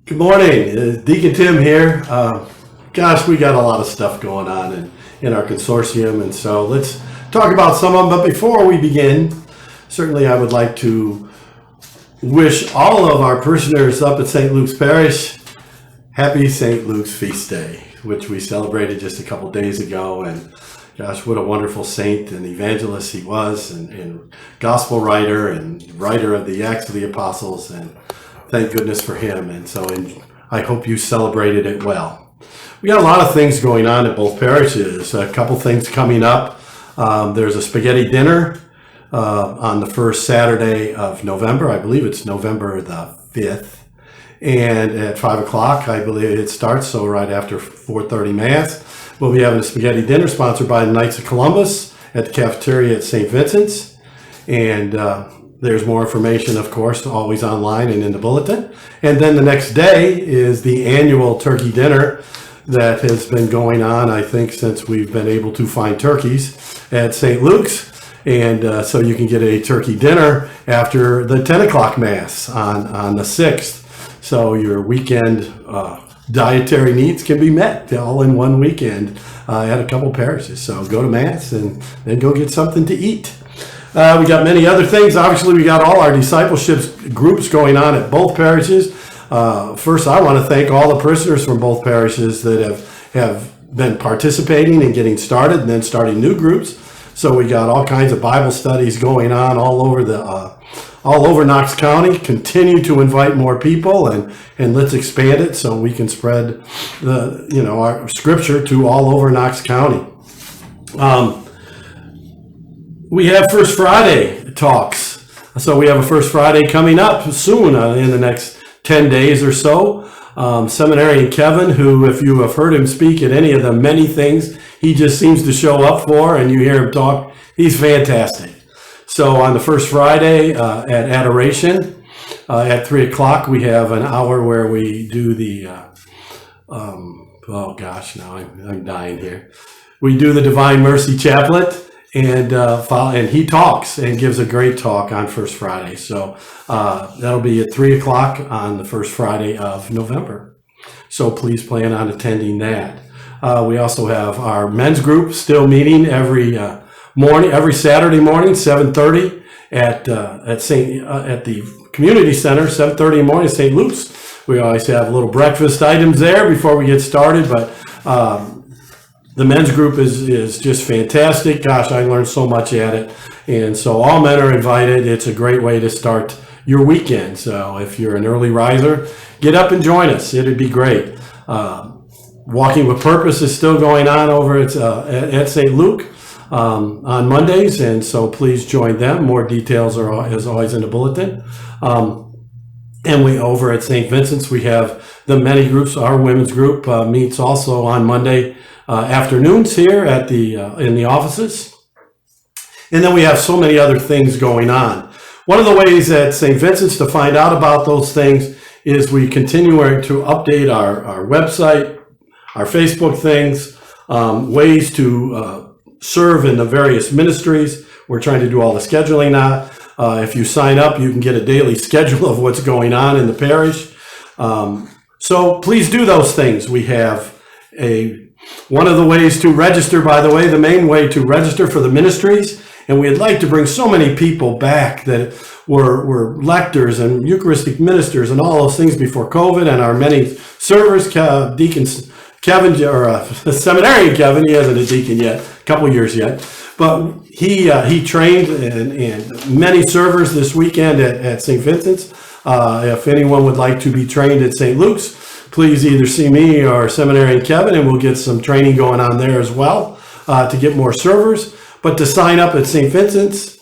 Good morning, Deacon Tim here. Gosh, we got a lot of stuff going on in our consortium, and so let's talk about some of them. But before we begin, certainly I would like to wish all of our parishioners up at St. Luke's Parish happy St. Luke's Feast Day, which we celebrated just a couple days ago. And gosh, what a wonderful saint and evangelist he was, and gospel writer and writer of the Acts of the Apostles, and thank goodness for him. And so I hope you celebrated it well. We got a lot of things going on at both parishes. A couple things coming up. There's a spaghetti dinner on the first Saturday of November. I believe it's November the 5th. And at 5 o'clock, I believe it starts, so right after 4:30 Mass. We'll be having a spaghetti dinner sponsored by the Knights of Columbus at the cafeteria at St. Vincent's. And there's more information, of course, always online and in the bulletin. And then the next day is the annual turkey dinner that has been going on, I think, since we've been able to find turkeys at St. Luke's. And so you can get a turkey dinner after the 10 o'clock Mass on the 6th. So your weekend dietary needs can be met all in one weekend at a couple parishes. So go to Mass and then go get something to eat. We got many other things. Obviously, we got all our discipleship groups going on at both parishes. First, I want to thank all the parishioners from both parishes that have been participating and getting started and then starting new groups. So we got all kinds of Bible studies going on all over Knox County. Continue to invite more people and let's expand it so we can spread our scripture to all over Knox County. We have First Friday talks. So we have a First Friday coming up soon in the next 10 days or so. Seminarian Kevin, who, if you have heard him speak at any of the many things he just seems to show up for and you hear him talk, he's fantastic. So on the First Friday at Adoration at 3 o'clock, we have an hour where we do the, oh gosh, now I'm dying here. We do the Divine Mercy Chaplet. And he talks and gives a great talk on First Friday. So that'll be at 3 o'clock on the first Friday of November. So please plan on attending that. We also have our men's group still meeting every Saturday morning, 7:30 at the community center, 7:30 in the morning, St. Luke's. We always have little breakfast items there before we get started, but the men's group is just fantastic. Gosh, I learned so much at it. And so all men are invited. It's a great way to start your weekend. So if you're an early riser, get up and join us. It'd be great. Walking with Purpose is still going on over at St. Luke on Mondays. And so please join them. More details are as always in the bulletin. And we over at St. Vincent's, we have the many groups. Our women's group meets also on Monday afternoons here at in the offices. And then we have so many other things going on. One of the ways at St. Vincent's to find out about those things is we continue to update our website, our Facebook things, ways to serve in the various ministries. We're trying to do all the scheduling now. If you sign up, you can get a daily schedule of what's going on in the parish. So please do those things. We have one of the ways to register, by the way, the main way to register for the ministries, and we'd like to bring so many people back that were lectors and Eucharistic ministers and all those things before COVID, and our many servers, Deacon Kevin, or Seminarian Kevin, he hasn't a deacon yet, a couple years yet, but he trained and many servers this weekend at St. Vincent's. If anyone would like to be trained at St. Luke's, please either see me or Seminarian Kevin, and we'll get some training going on there as well to get more servers. But to sign up at St. Vincent's,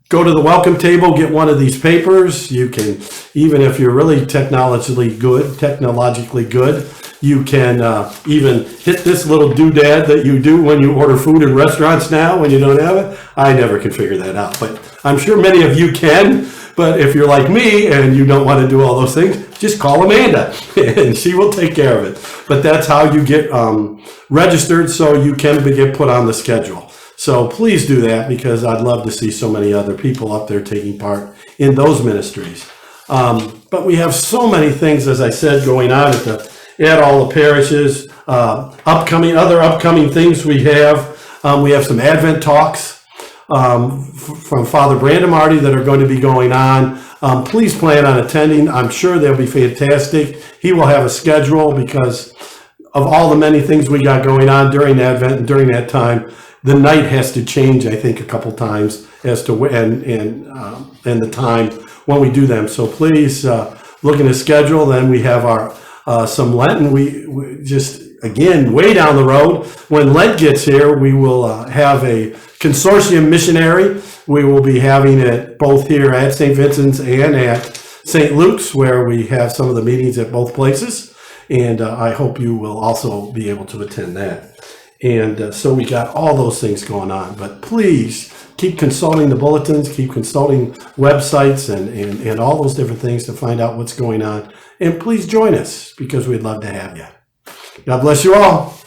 go to the welcome table, get one of these papers. You can, even if you're really technologically good, you can even hit this little doodad that you do when you order food in restaurants now when you don't have it. I never can figure that out, but I'm sure many of you can. But if you're like me and you don't want to do all those things, just call Amanda and she will take care of it. But that's how you get registered so you can get put on the schedule. So please do that, because I'd love to see so many other people up there taking part in those ministries. But we have so many things, as I said, going on at all the parishes. Other upcoming things we have. We have some Advent talks from Father Brandon Marty that are going to be going on. Please plan on attending. I'm sure they'll be fantastic. He will have a schedule because of all the many things we got going on during Advent and during that time. The night has to change, I think, a couple times as to when and the time when we do them. So please look in the schedule. Then we have our some Lenten. We just, again, way down the road, when Lent gets here, we will have a consortium missionary. We will be having it both here at St. Vincent's and at St. Luke's, where we have some of the meetings at both places. And I hope you will also be able to attend that. And so we got all those things going on. But please keep consulting the bulletins, keep consulting websites and all those different things to find out what's going on. And please join us because we'd love to have you. God bless you all.